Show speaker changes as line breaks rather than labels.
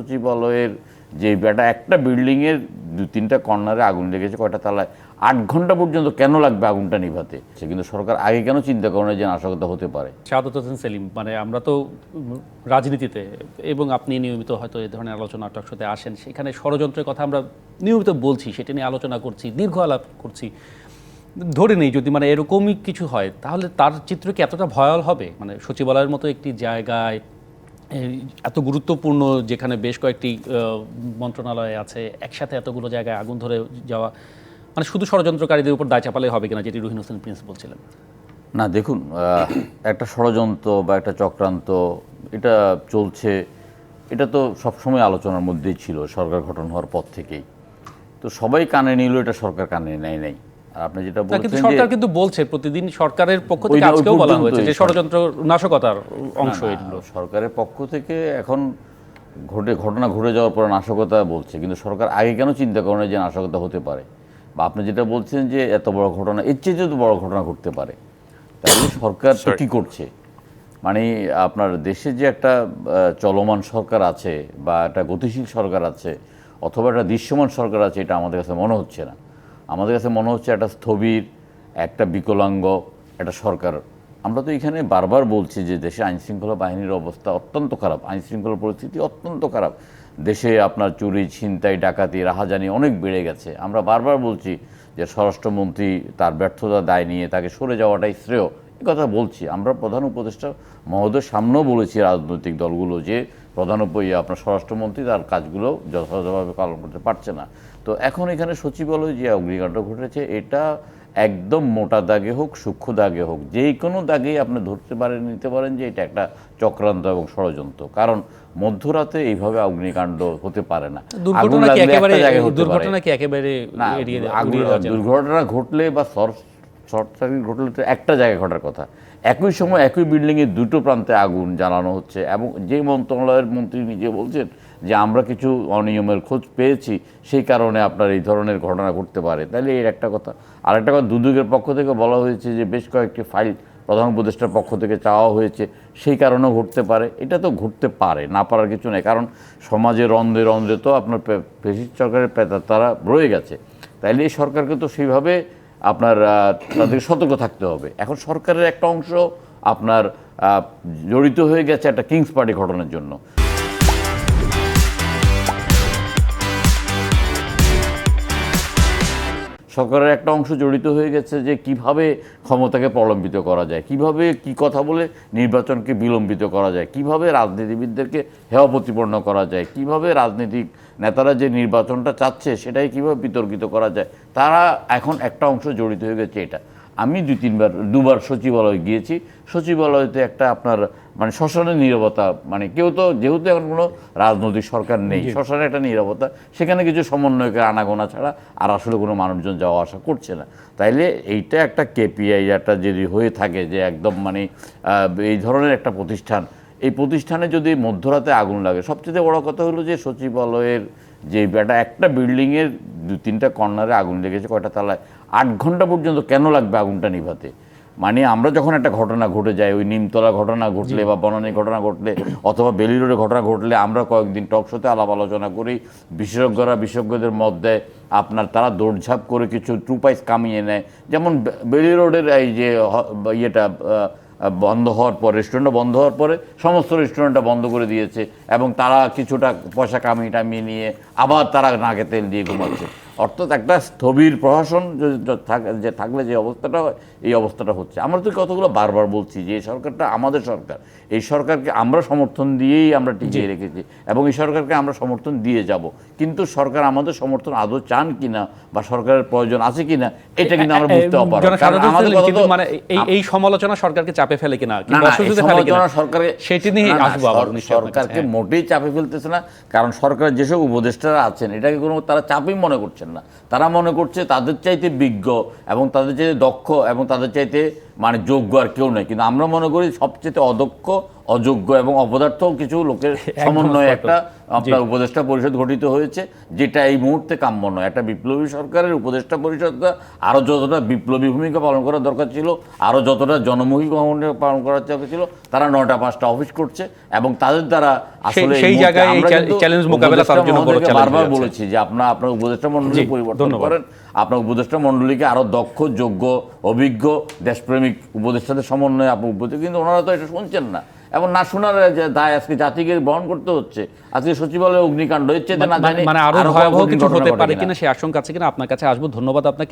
সচিবালয়ের যে একটা বিল্ডিংয়ের 2-3টা কর্নারে আগুন লেগেছে, কয়টা তালায়, 8 ঘন্টা পর্যন্ত কেন লাগবে আগুনটা নিভাতে? সে কিন্তু সরকার আগে কেন চিন্তা করে না যে নাশকতা হতে পারে?
শাহাদাত হোসেন সেলিম, মানে আমরা তো রাজনীতিতে এবং আপনি নিয়মিত হয়তো এই ধরনের আলোচনা টকশোতে আসেন, সেখানে ষড়যন্ত্রের কথা আমরা নিয়মিত বলছি, সেটা নিয়ে আলোচনা করছি, দীর্ঘ আলাপ করছি। ধরে নেই যদি মানে এরকমই কিছু হয়, তাহলে তার চিত্র কি এতটা ভয়াল হবে? মানে সচিবালয়ের মতো একটি জায়গায় এত গুরুত্বপূর্ণ, যেখানে বেশ কয়েকটি মন্ত্রণালয় আছে, একসাথে এতগুলো জায়গায় আগুন ধরে যাওয়া, মানে শুধু ষড়যন্ত্রকারীদের উপর দায় চাপালে হবে কিনা, যেটি রুহিন হোসেন প্রিন্স বলছিলেন।
না দেখুন, একটা ষড়যন্ত্র বা একটা চক্রান্ত এটা চলছে, এটা তো সবসময় আলোচনার মধ্যেই ছিল সরকার গঠন হওয়ার পর থেকেই। তো সবাই কানে নিল, এটা সরকার কানে নেয় নাই। আর আপনি যেটা বলছেন,
সরকার কিন্তু বলছে প্রতিদিন, সরকারের পক্ষ থেকে আজকেও বলা হয়েছে যে ষড়যন্ত্র নাশকতার অংশ এগুলো।
সরকারের পক্ষ থেকে এখন ঘটনা ঘটে যাওয়ার পর নাশকতা বলছে, কিন্তু সরকার আগে কেন চিন্তা করে না যে নাশকতা হতে পারে? বা আপনি যেটা বলছেন যে এত বড় ঘটনা, এর চেয়ে তো বড় ঘটনা ঘটতে পারে, তাহলে সরকার তো কী করছে? মানে আপনার দেশে যে একটা চলমান সরকার আছে বা একটা গতিশীল সরকার আছে অথবা একটা দৃশ্যমান সরকার আছে, এটা আমাদের কাছে মনে হচ্ছে না। আমাদের কাছে মনে হচ্ছে একটা স্থবির, একটা বিকলাঙ্গ একটা সরকার। আমরা তো এখানে বারবার বলছি যে দেশে আইনশৃঙ্খলা বাহিনীর অবস্থা অত্যন্ত খারাপ, আইনশৃঙ্খলা পরিস্থিতি অত্যন্ত খারাপ। দেশে আপনার চুরি, ছিনতাই, ডাকাতি, রাহাজানি অনেক বেড়ে গেছে। আমরা বারবার বলছি যে স্বরাষ্ট্রমন্ত্রী তার ব্যর্থতা দায় নিয়ে তাকে সরে যাওয়াটাই শ্রেয়, এ কথা বলছি। আমরা প্রধান উপদেষ্টা মহোদয়ের সামনেও বলেছি রাজনৈতিক দলগুলো যে আপনার স্বরাষ্ট্রমন্ত্রী তার কাজগুলো যথাযথভাবে পালন করতে পারছে না। তো এখন এখানে সচিবালয় যে অগ্নিকাণ্ড ঘটেছে, এটা একদম মোটা দাগে হোক, সূক্ষ্ম দাগে হোক, যেই কোনো দাগেই আপনি নিতে পারেন যে এটা একটা চক্রান্ত এবং ষড়যন্ত্র। কারণ মধ্যরাতে এইভাবে অগ্নিকাণ্ড হতে পারে না।
দুর্ঘটনা কি একেবারে
দুর্ঘটনা ঘটলে বা শর্ট সার্কিট ঘটলে তো একটা জায়গায় ঘটার কথা। একই সময় একই বিল্ডিংয়ের দুটো প্রান্তে আগুন জ্বালানো হচ্ছে এবং যে মন্ত্রণালয়ের মন্ত্রী নিজে বলছেন যে আমরা কিছু অনিয়মের খোঁজ পেয়েছি, সেই কারণে আপনার এই ধরনের ঘটনা ঘটতে পারে, তাহলে এর একটা কথা। আরেকটা কথা, দুদকের পক্ষ থেকে বলা হয়েছে যে বেশ কয়েকটি ফাইল প্রধান উপদেষ্টার পক্ষ থেকে চাওয়া হয়েছে, সেই কারণেও ঘটতে পারে। এটা তো ঘটতে পারে, না পারার কিছু নেই। কারণ সমাজের রন্ধ্রে রন্ধ্রে তো আপনার ফ্যাসিস্ট সরকারের তারা রয়ে গেছে। তাইলে এই সরকারকে তো সেইভাবে আপনার তাদেরকে সতর্ক থাকতে হবে। এখন সরকারের একটা অংশ আপনার জড়িত হয়ে গেছে একটা কিংস পার্টি ঘটনার জন্য। সরকারের একটা অংশ জড়িত হয়ে গেছে যে কিভাবে ক্ষমতাকে প্রলম্বিত করা যায়, কিভাবে কি কথা বলে নির্বাচনকে বিলম্বিত করা যায়, কিভাবে রাজনীতিবিদদেরকে হেয় প্রতিপন্ন করা যায়, কিভাবে রাজনৈতিক নেতারা যে নির্বাচনটা চাচ্ছে সেটাই কিভাবে বিতর্কিত করা যায়। তারা এখন একটা অংশ জড়িত হয়ে গেছে এটা। আমি দুবার সচিবালয় গিয়েছি। সচিবালয়তে একটা আপনার মানে শ্মশানের নীরবতা, মানে কেউ তো যেহেতু এখন কোনো রাজনৈতিক সরকার নেই, শ্মশানের একটা নীরবতা, সেখানে কিছু সমন্বয়কের আনাগোনা ছাড়া আর আসলে কোনো মানুষজন যাওয়া আসা করছে না। তাইলে এইটা একটা কেপিআই একটা যদি হয়ে থাকে যে একদম মানে এই ধরনের একটা প্রতিষ্ঠান, এই প্রতিষ্ঠানে যদি মধ্যরাতে আগুন লাগে, সবচেয়ে বড় কথা হলো যে সচিবালয়ের যে একটা বিল্ডিংয়ের 2-3টা কর্নারে আগুন লেগেছে, কয়টা তালায়, 8 ঘন্টা পর্যন্ত কেন লাগবে আগুনটা নিভাতে? মানে আমরা যখন একটা ঘটনা ঘটে যায়, ওই নিমতলা ঘটনা ঘটলে বা বনানী ঘটনা ঘটলে অথবা বেলি রোডে ঘটনা ঘটলে আমরা কয়েকদিন টকশোতে আলাপ আলোচনা করি, বিশেষজ্ঞদের মত দেয়, আপনার তারা দৌড়ঝাঁপ করে কিছু ট্রুপাইস কামিয়ে নেয়। যেমন বেলি রোডের এই যে ইয়েটা বন্ধ হওয়ার পর, রেস্টুরেন্টটা বন্ধ হওয়ার পরে সমস্ত রেস্টুরেন্টটা বন্ধ করে দিয়েছে এবং তারা কিছুটা পয়সা টামিয়ে নিয়ে আবার তারা নাকে তেল দিয়ে ঘুমাচ্ছে। অর্থাৎ একটা স্থবির প্রশাসন যে থাকলে যে অবস্থাটা হয়, এই অবস্থাটা হচ্ছে। আমরা তো কতগুলো বারবার বলছি যে এই সরকারটা আমাদের সরকার, এই সরকারকে আমরা সমর্থন দিয়েই আমরা টিকিয়ে রেখেছি এবং এই সরকারকে আমরা সমর্থন দিয়ে যাব। কিন্তু সরকার আমাদের সমর্থন আদৌ চান কিনা বা সরকারের প্রয়োজন আছে কিনা, এটা কিন্তু আমরা বুঝতে পারবো।
মানে এই সমালোচনা সরকারকে চাপে ফেলে কিনা,
সরকারকে মোটেই চাপে ফেলতেছে না। কারণ সরকারের যেসব উপদেষ্টারা আছেন এটাকে কোনো তারা চাপই মনে করছেন না। তারা মনে করছে তাদের চাইতে বিজ্ঞ এবং তাদের চাইতে দক্ষ এবং তাদের চাইতে মানে যোগ্য আর কেউ নেই, কিন্তু আমরা মনে করি সবচেয়ে অদক্ষ, অযোগ্য এবং অপদার্থ কিছু লোকের সমন্বয়ে একটা আপনার উপদেষ্টা পরিষদ গঠিত হয়েছে, যেটা এই মুহূর্তে কাম্য নয়। একটা বিপ্লবী সরকারের উপদেষ্টা পরিষদটা আরও যতটা বিপ্লবী ভূমিকা পালন করা দরকার ছিল, আরও যতটা জনমুখী ভূমিকা পালন করার দরকার ছিল, তারা 9টা 5টা অফিস করছে এবং তাদের দ্বারা আসলে
সেই জায়গায় এই চ্যালেঞ্জ মোকাবেলা করার জন্য বড় চ্যালেঞ্জ
বারবার বলেছি যে আপনার উপদেষ্টা মণ্ডলী পরিবর্তন করেন, আপনার উপদেষ্টা মণ্ডলীকে আরো দক্ষ, যোগ্য, অভিজ্ঞ, দেশপ্রেমিক উপদেষ্টাদের সমন্বয়ে আপনি উপদেষ্টা, কিন্তু ওনারা তো এটা শুনছেন না এবং না শোনার যে দায় আজকে জাতিকে বহন করতে হচ্ছে। আজকে সচিবালয়ে অগ্নিকাণ্ড হচ্ছে না জানি
মানে আরো ভয়াবহ কিছু হতে পারে কিনা সেই আশঙ্কা আছে কিনা আপনার কাছে আসবো। ধন্যবাদ আপনাকে।